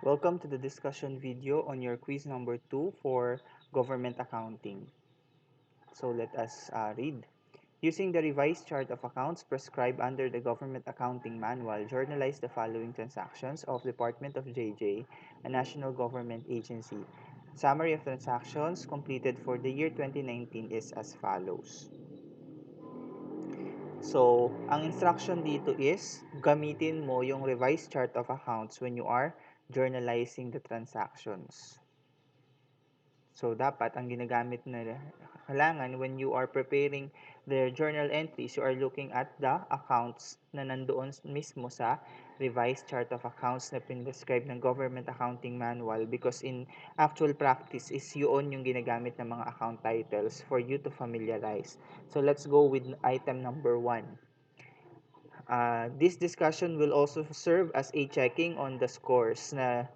Welcome to the discussion video on your quiz number 2 for government accounting. So let us read. Using the revised chart of accounts prescribed under the Government Accounting Manual, journalize the following transactions of Department of JJ, a national government agency. Summary of transactions completed for the year 2019 is as follows. So, ang instruction dito is gamitin mo yung revised chart of accounts when you are journalizing the transactions. So, dapat ang ginagamit na kailangan when you are preparing the journal entries, you are looking at the accounts na nandoon mismo sa revised chart of accounts na prescribed ng Government Accounting Manual because in actual practice is yun yung ginagamit ng mga account titles for you to familiarize. So, let's go with item number 1. This discussion will also serve as a checking on the scores na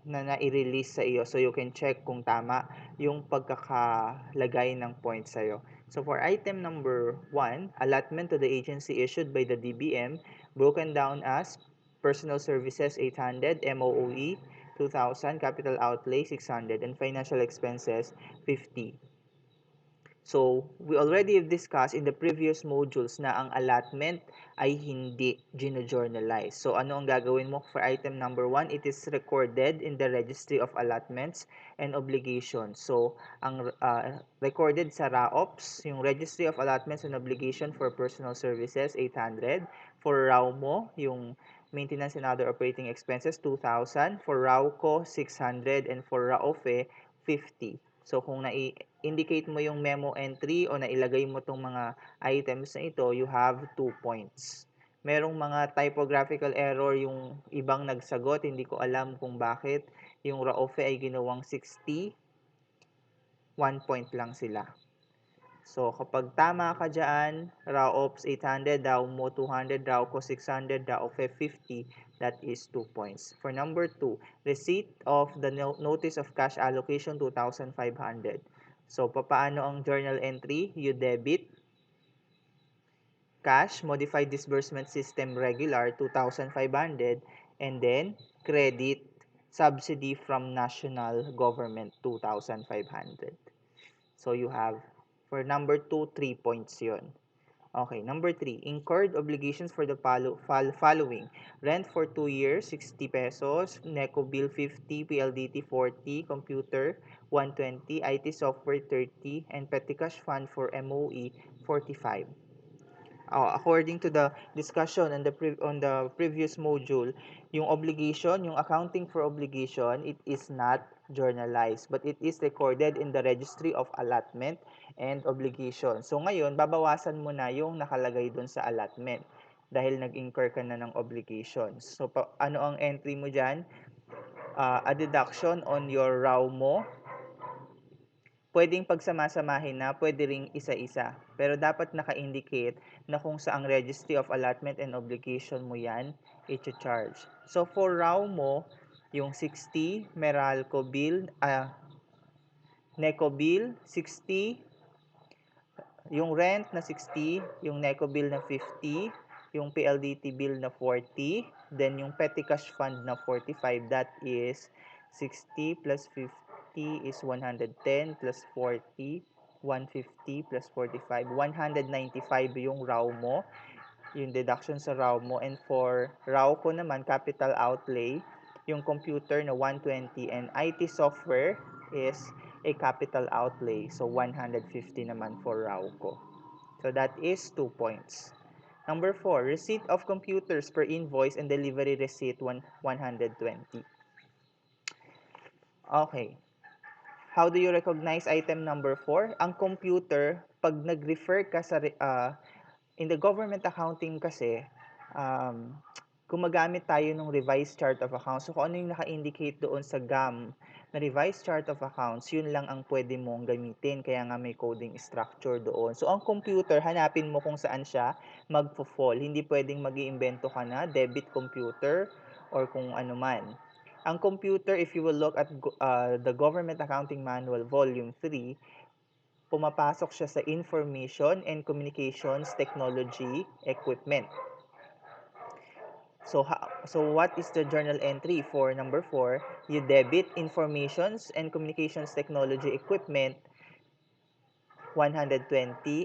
nai-release sa iyo so you can check kung tama yung pagkakalagay ng points sa iyo. So for item number 1, allotment to the agency issued by the DBM broken down as personal services 800, MOOE 2,000, capital outlay 600 and financial expenses 50. So, we already discussed in the previous modules na ang allotment ay hindi gino-journalize. So, ano ang gagawin mo for item number 1? It is recorded in the registry of allotments and obligations. So, ang recorded sa RAOPS, yung registry of allotments and obligation for personal services, 800. For RAOMO, yung maintenance and other operating expenses, 2,000. For RAOCO, 600. And for RAOFE, 50. So, kung indicate mo yung memo entry o nailagay mo tong mga items na ito, you have 2 points. Merong mga typographical error yung ibang nagsagot, hindi ko alam kung bakit. Yung RAOFE ay ginawang 60, 1 point lang sila. So, kapag tama ka dyan, RAOPS 800, RAOMO 200, RAOCO 600, RAOFE 50, that is 2 points. For number 2, receipt of the notice of cash allocation 2,500. So, papaano ang journal entry? You debit cash, modified disbursement system regular 2,500 and then credit subsidy from national government 2,500. So, you have for number 2, 3 points yun. Okay, number 3, incurred obligations for the following. Rent for 2 years, 60 pesos. NECO bill, 50. PLDT, 40. Computer, 120. IT software, 30. And petty cash fund for MOE, 45. According to the discussion on the previous module, yung obligation, yung accounting for obligation, it is not journalized, but it is recorded in the registry of allotment and obligation. So ngayon, babawasan mo na yung nakalagay dun sa allotment dahil nag-incur ka na ng obligations. So ano ang entry mo dyan? A deduction on your RAW mo. Pwedeng pagsama-samahin na, pwede ring isa-isa. Pero dapat naka-indicate na kung saang registry of allotment and obligation mo yan, i-charge. So, for RAW mo, yung 60, Meralco bill, NECO bill, 60, yung rent na 60, yung NECO bill na 50, yung PLDT bill na 40, then yung petty cash fund na 45, that is 60 plus 50 is 110 plus 40, 150 plus 45, 195 yung RAW mo, yung deduction sa RAW mo. And for RAW ko naman, capital outlay, yung computer na 120 and IT software is a capital outlay. So, 150 naman for RAW ko. So, that is 2 points. Number 4, receipt of computers per invoice and delivery receipt 120. Okay. How do you recognize item number 4? Ang computer, pag nag-refer ka sa, in the government accounting kasi, gumagamit tayo ng revised chart of accounts. So, kung ano yung naka-indicate doon sa GAM na revised chart of accounts, yun lang ang pwede mong gamitin. Kaya nga may coding structure doon. So, ang computer, hanapin mo kung saan siya magpo-fall. Hindi pwedeng mag-iimbento ka na, debit computer, or kung ano man. Ang computer, if you will look at the Government Accounting Manual Volume 3, pumapasok siya sa Information and Communications Technology Equipment. So what is the journal entry for number 4? You debit informations and communications technology equipment 120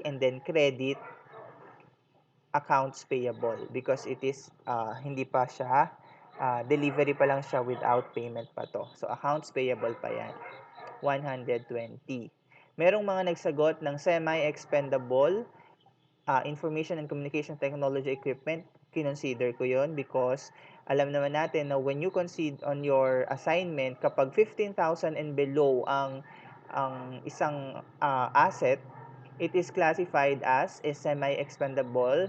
and then credit accounts payable because it is hindi pa siya delivery pa lang siya without payment pa to. So accounts payable pa yan. 120. Merong mga nagsagot ng semi-expendable information and communication technology equipment. Kinonsider ko yon because alam naman natin na when you concede on your assignment, kapag 15,000 and below ang isang asset, it is classified as a semi-expendable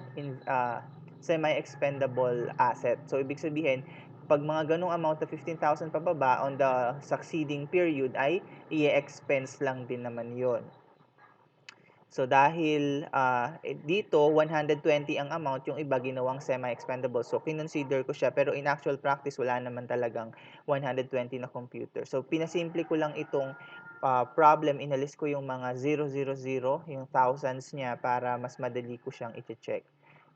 asset. So ibig sabihin, pag mga ganong amount na 15,000 pababa on the succeeding period ay i-expense lang din naman yon. So dahil dito 120 ang amount, yung iba ginawang semi-expendable. So kinonsider ko siya pero in actual practice wala naman talagang 120 na computer. So pinasimple ko lang itong problem, inalis ko yung mga 000, yung thousands niya para mas madali ko siyang i-check.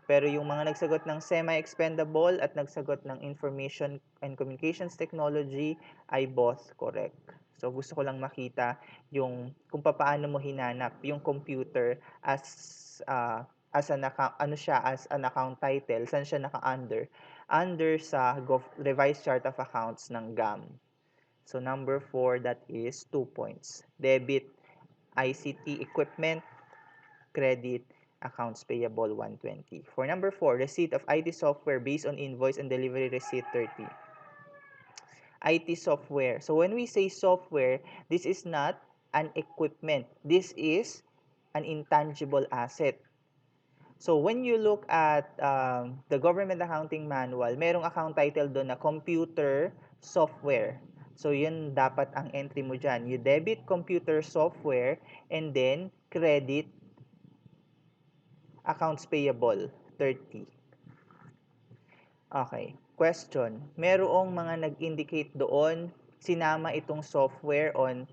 Pero yung mga nagsagot ng semi-expendable at nagsagot ng information and communications technology ay both correct. So gusto ko lang makita yung kung paano mo hinanap yung computer as an account, ano siya as an account title, saan siya naka-under sa revised chart of accounts ng GAM. So number 4, that is 2 points. Debit ICT equipment, credit accounts payable 120. For number 4, receipt of IT software based on invoice and delivery receipt 30. IT software. So when we say software, this is not an equipment. This is an intangible asset. So when you look at the government accounting manual, merong account title doon na computer software. So yun dapat ang entry mo dyan. You debit computer software and then credit accounts payable 30. Okay. Question. Merong mga nag-indicate doon, sinama itong software on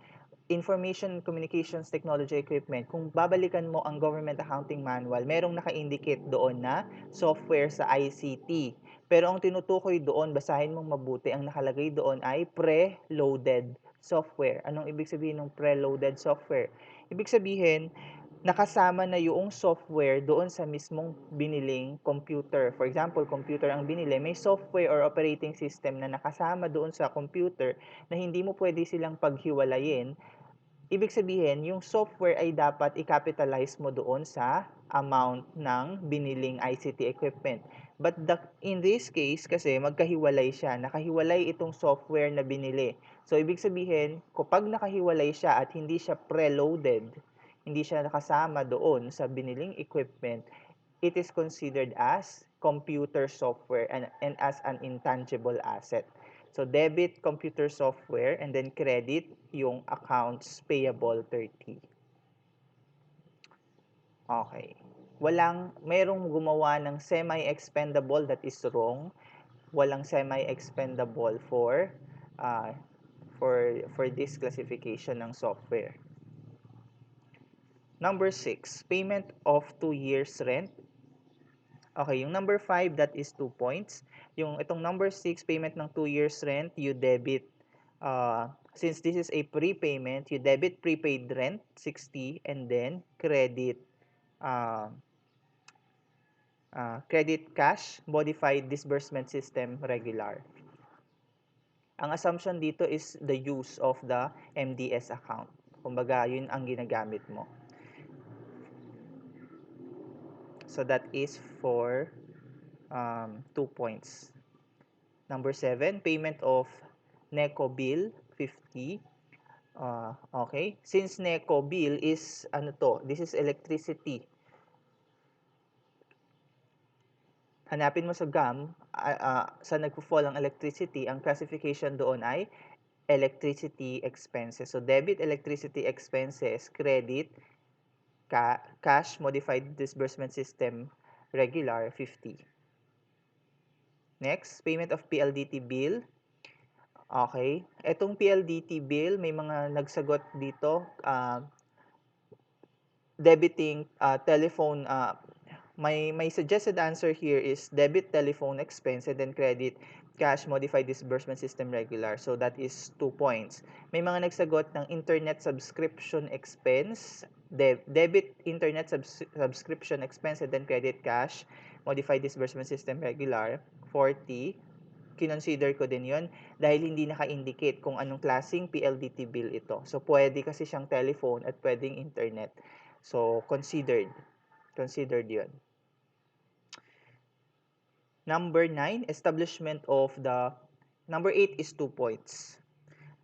information communications technology equipment. Kung babalikan mo ang government accounting manual, merong naka-indicate doon na software sa ICT. Pero ang tinutukoy doon, basahin mong mabuti, ang nakalagay doon ay pre-loaded software. Anong ibig sabihin ng pre-loaded software? Ibig sabihin, nakasama na yung software doon sa mismong biniling computer. For example, computer ang binili, may software or operating system na nakasama doon sa computer na hindi mo pwede silang paghiwalayin. Ibig sabihin, yung software ay dapat i-capitalize mo doon sa amount ng biniling ICT equipment. But in this case, kasi magkahiwalay siya. Nakahiwalay itong software na binili. So, ibig sabihin, kapag nakahiwalay siya at hindi siya preloaded, hindi siya nakasama doon sa biniling equipment, it is considered as computer software and as an intangible asset. So, debit computer software and then credit yung accounts payable 30. Okay. Merong gumawa ng semi-expendable, that is wrong. Walang semi-expendable for this classification ng software. Number 6, payment of 2 years rent. Okay, yung number 5, that is 2 points. Yung itong number 6, payment ng 2 years rent, you debit, since this is a prepayment, you debit prepaid rent, 60, and then credit credit cash, modified disbursement system, regular. Ang assumption dito is the use of the MDS account. Kumbaga, yun ang ginagamit mo. So that is for 2 points. Number 7, payment of NECO bill, 50. Okay. Since NECO bill is, this is electricity. Hanapin mo sa GAM, sa nagpo-fall ang electricity, ang classification doon ay electricity expenses. So, debit electricity expenses, credit cash modified disbursement system regular 50. Next, payment of PLDT bill. Okay, etong PLDT bill, may mga nagsagot dito, debiting telephone My suggested answer here is debit telephone expense and then credit cash modified disbursement system regular. So that is 2 points. May mga nagsagot ng internet subscription expense, debit internet subscription expense and then credit cash modified disbursement system regular, 40. Kinonsider ko din yon dahil hindi naka-indicate kung anong klaseng PLDT bill ito. So pwede kasi siyang telephone at pwedeng internet. So considered yon. Number 9, establishment of the, number 8 is 2 points.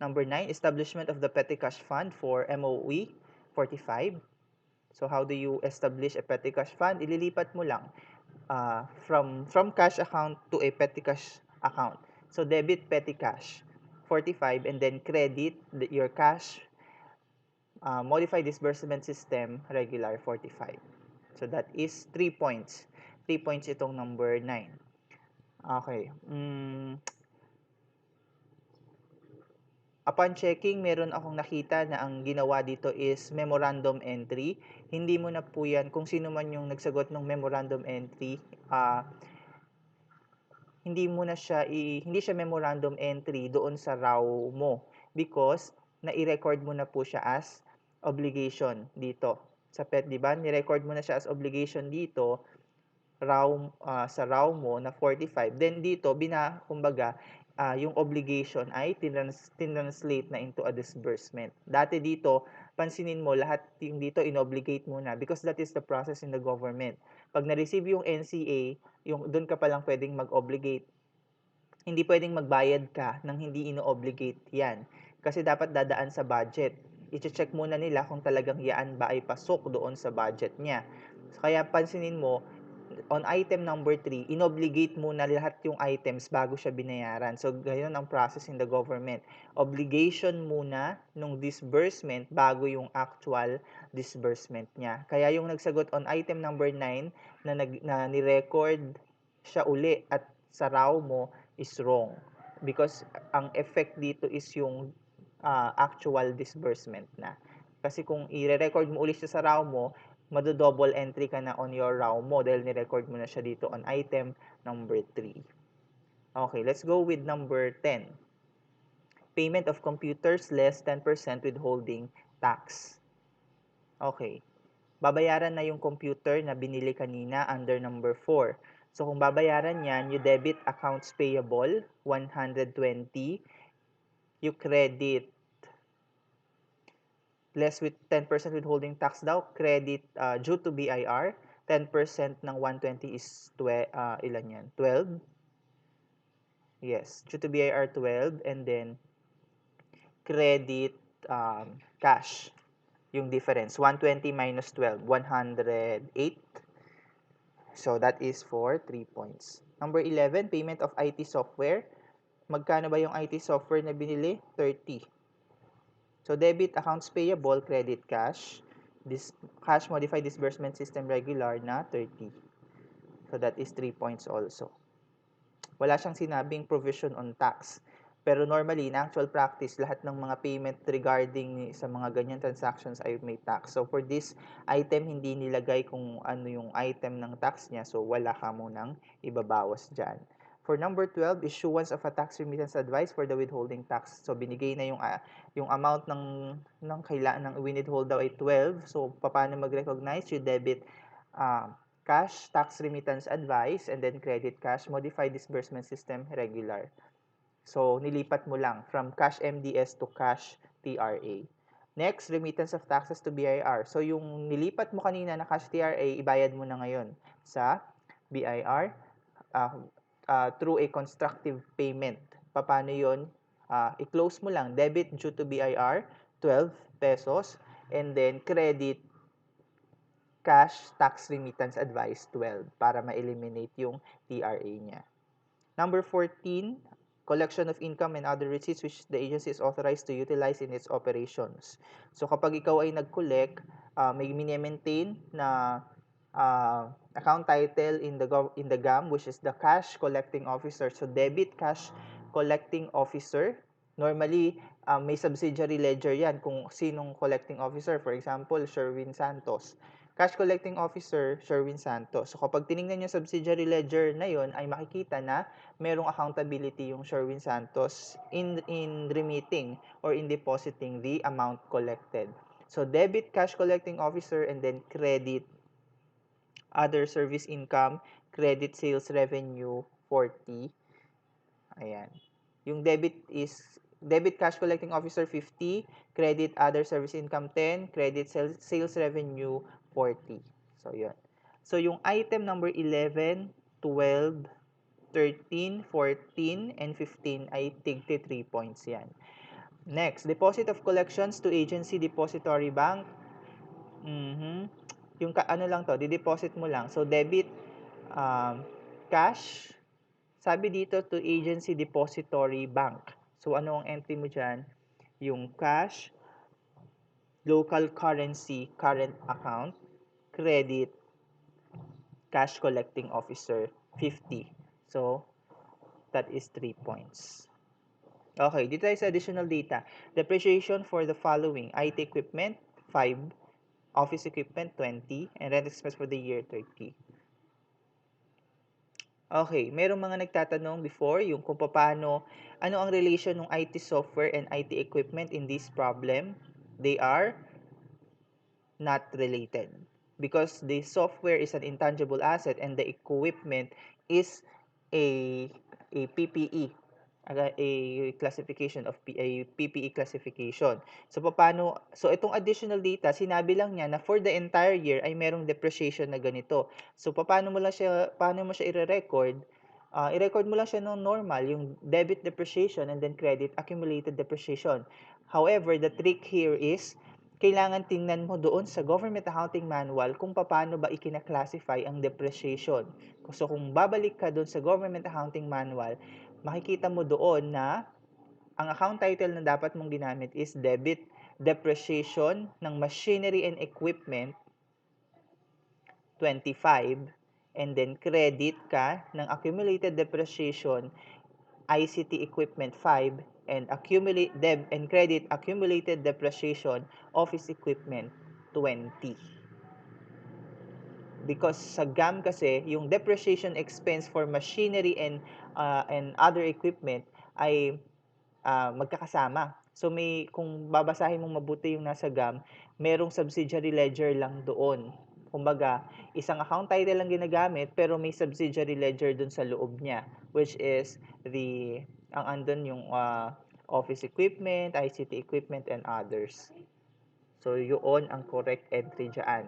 Number 9, establishment of the petty cash fund for MOE, 45. So how do you establish a petty cash fund? Ililipat mo lang from cash account to a petty cash account. So debit petty cash, 45, and then credit your cash modified disbursement system regular, 45. So that is 3 points. 3 points itong number 9. Okay. Upon checking, meron akong nakita na ang ginawa dito is memorandum entry. Hindi mo na po yan, kung sino man yung nagsagot ng memorandum entry, hindi siya memorandum entry doon sa raw mo because na-i-record mo na po siya as obligation dito. Sa PET, di ba? Ni-record mo na siya as obligation dito sa raw mo na 45. Then dito, kumbaga, yung obligation ay tinranslate na into a disbursement. Dati dito, pansinin mo, lahat yung dito inobligate mo na because that is the process in the government. Pag na-receive yung NCA, doon ka palang pwedeng mag-obligate. Hindi pwedeng magbayad ka nang hindi ino-obligate yan. Kasi dapat dadaan sa budget. I-check muna nila kung talagang yan ba ay pasok doon sa budget niya. Kaya pansinin mo, on item number 3, inobligate muna lahat yung items bago siya binayaran. So, ganyan ang process in the government. Obligation muna nung disbursement bago yung actual disbursement niya. Kaya yung nagsagot on item number 9 na ni-record siya uli at sa raw mo is wrong. Because ang effect dito is yung actual disbursement na. Kasi kung i-record mo uli siya sa raw mo, mado-double entry ka na on your raw mo dahil ni-record mo na siya dito on item number 3. Okay, let's go with number 10. Payment of computers less 10% withholding tax. Okay. Babayaran na yung computer na binili kanina under number 4. So, kung babayaran yan, you debit accounts payable, 120. You credit less with 10% withholding tax daw, credit due to BIR, 10% ng 120 is ilan yan? 12? Yes, due to BIR 12, and then credit cash, yung difference, 120 minus 12, 108. So that is for 3 points. Number 11, payment of IT software. Magkano ba yung IT software na binili? 30. So, debit accounts payable, credit cash. Cash modified disbursement system regular na 30. So, that is 3 points also. Wala siyang sinabing provision on tax. Pero normally, in actual practice, lahat ng mga payment regarding sa mga ganyan transactions ay may tax. So, for this item, hindi nilagay kung ano yung item ng tax niya. So, wala ka munang ibabawas dyan. For number 12, issuance of a tax remittance advice for the withholding tax. So, binigay na yung amount ng kailangan ng withhold daw ay 12. So, paano mag-recognize? You debit cash tax remittance advice and then credit cash modified disbursement system regular. So, nilipat mo lang from cash MDS to cash TRA. Next, remittance of taxes to BIR. So, yung nilipat mo kanina na cash TRA, ibayad mo na ngayon sa BIR through a constructive payment. Paano yun? I-close mo lang. Debit due to BIR, 12 pesos. And then, credit cash tax remittance advice, 12 para ma-eliminate yung TRA niya. Number 14, collection of income and other receipts which the agency is authorized to utilize in its operations. So, kapag ikaw ay nag-collect, may mini-maintain na account title in the GAM, which is the cash collecting officer. So, debit cash collecting officer. Normally, may subsidiary ledger yan kung sinong collecting officer. For example, Sherwin Santos. Cash collecting officer, Sherwin Santos. So kapag tiningnan yung subsidiary ledger na yon, ay makikita na merong accountability yung Sherwin Santos in remitting or in depositing the amount collected. So debit cash collecting officer, and then credit other service income, credit sales revenue 40. Ayan. Yung debit cash collecting officer 50, credit other service income 10, credit sales revenue 40. So, yun. So, yung item number 11, 12, 13, 14, and 15 ay tig 3 points yan. Next, deposit of collections to agency depository bank. Yung ano lang to, di-deposit mo lang. So, debit cash, sabi dito to agency depository bank. So, ano ang entry mo dyan? Yung cash, local currency, current account, credit, cash collecting officer, 50. So, that is 3 points. Okay, dito tayo sa additional data. Depreciation for the following: IT equipment, 5, office equipment, 20, and rent expense for the year, 30. Okay, merong mga nagtatanong before yung kung paano, ano ang relation ng IT software and IT equipment in this problem. They are not related because the software is an intangible asset and the equipment is a PPE, a classification of a PPE classification. So itong additional data, sinabi lang niya na for the entire year ay merong depreciation na ganito. So paano mo siya i-record? I-record mo lang siya ng normal, yung debit depreciation and then credit accumulated depreciation. However, the trick here is kailangan tingnan mo doon sa Government Accounting Manual kung paano ba ikina-classify ang depreciation. So kung babalik ka doon sa Government Accounting Manual, makikita mo doon na ang account title na dapat mong ginamit is debit depreciation ng machinery and equipment 25, and then credit ka ng accumulated depreciation ICT equipment 5, and credit accumulated depreciation office equipment 20. Because sa GAM kasi, yung depreciation expense for machinery and other equipment ay magkakasama. So kung babasahin mong mabuti yung nasa GAM, merong subsidiary ledger lang doon. Kumbaga, isang account title lang ginagamit pero may subsidiary ledger dun sa loob niya, which is ang andun yung office equipment, ICT equipment, and others. So, yun ang correct entry dyan.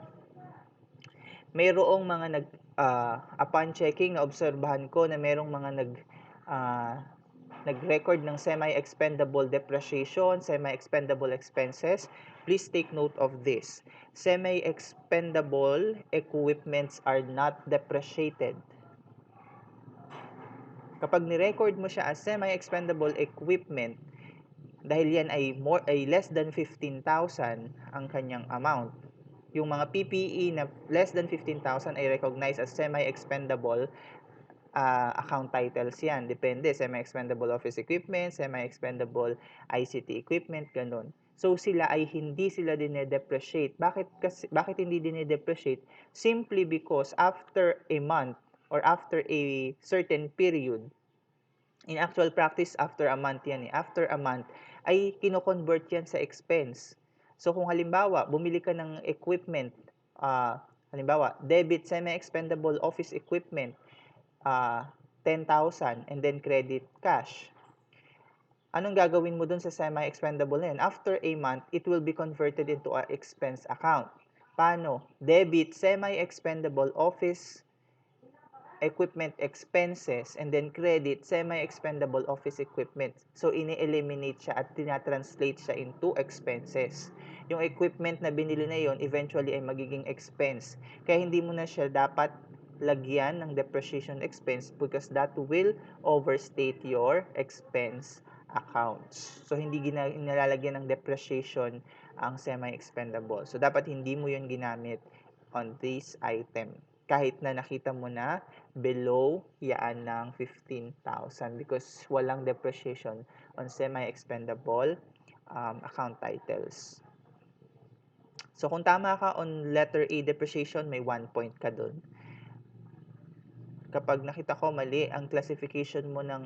Mayroong mga upon checking, na obserbahan ko na mayroong mga nag-record ng semi-expendable depreciation, semi-expendable expenses. Please take note of this. Semi-expendable equipments are not depreciated. Kapag ni-record mo siya as semi-expendable equipment, dahil yan ay less than 15,000 ang kanyang amount, yung mga PPE na less than 15,000 ay recognized as semi-expendable account titles yan. Depende, semi-expendable office equipment, semi-expendable ICT equipment, ganun. So sila ay hindi sila dine-depreciate. Bakit hindi dine-depreciate? Simply because after a month or after a certain period, in actual practice after a month yan after a month ay kino-convert yan sa expense. So kung halimbawa bumili ka ng equipment, halimbawa debit semi-expendable office equipment 10,000 and then credit cash, anong gagawin mo dun sa semi-expendable na yan? After a month, it will be converted into an expense account. Paano? Debit semi-expendable office equipment expenses and then credit semi-expendable office equipment. So, ini-eliminate siya at tinatranslate siya into expenses. Yung equipment na binili na yon eventually ay magiging expense. Kaya hindi mo na siya dapat lagyan ng depreciation expense because that will overstate your expense accounts. So, hindi nilalagyan ng depreciation ang semi-expendable. So, dapat hindi mo yun ginamit on this item. Kahit na nakita mo na below yan ng 15,000 because walang depreciation on semi-expendable account titles. So, kung tama ka on letter A, depreciation, may 1 point ka dun. Kapag nakita ko mali ang classification mo ng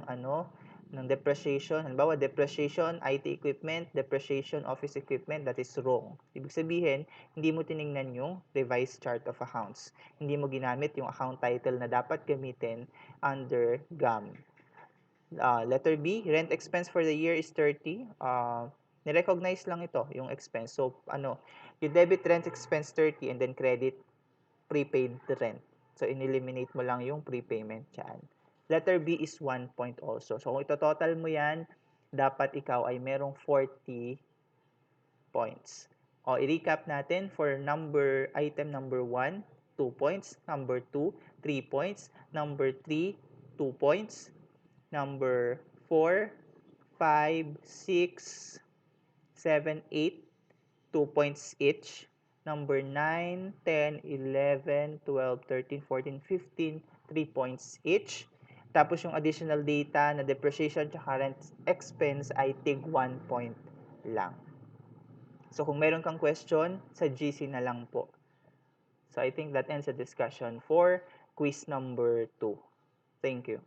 depreciation, halimbawa depreciation IT equipment, depreciation office equipment, that is wrong. Ibig sabihin, hindi mo tiningnan yung revised chart of accounts. Hindi mo ginamit yung account title na dapat gamitin under GAM. Letter B, rent expense for the year is 30. Ni-recognize lang ito, yung expense. So, you debit rent expense 30 and then credit prepaid rent. So, ineliminate mo lang yung prepayment dyan. Letter B is 1 point also. So, kung ito-total mo yan, dapat ikaw ay merong 40 points. O, i-recap natin for item number 1, 2 points. Number 2, 3 points. Number 3, 2 points. Number 4, 5, 6, 7, 8, 2 points each. Number 9, 10, 11, 12, 13, 14, 15, 3 points each. Tapos yung additional data na depreciation at rent expense ay tig 1 point lang. So kung meron kang question, sa GC na lang po. So I think that ends the discussion for quiz number 2. Thank you.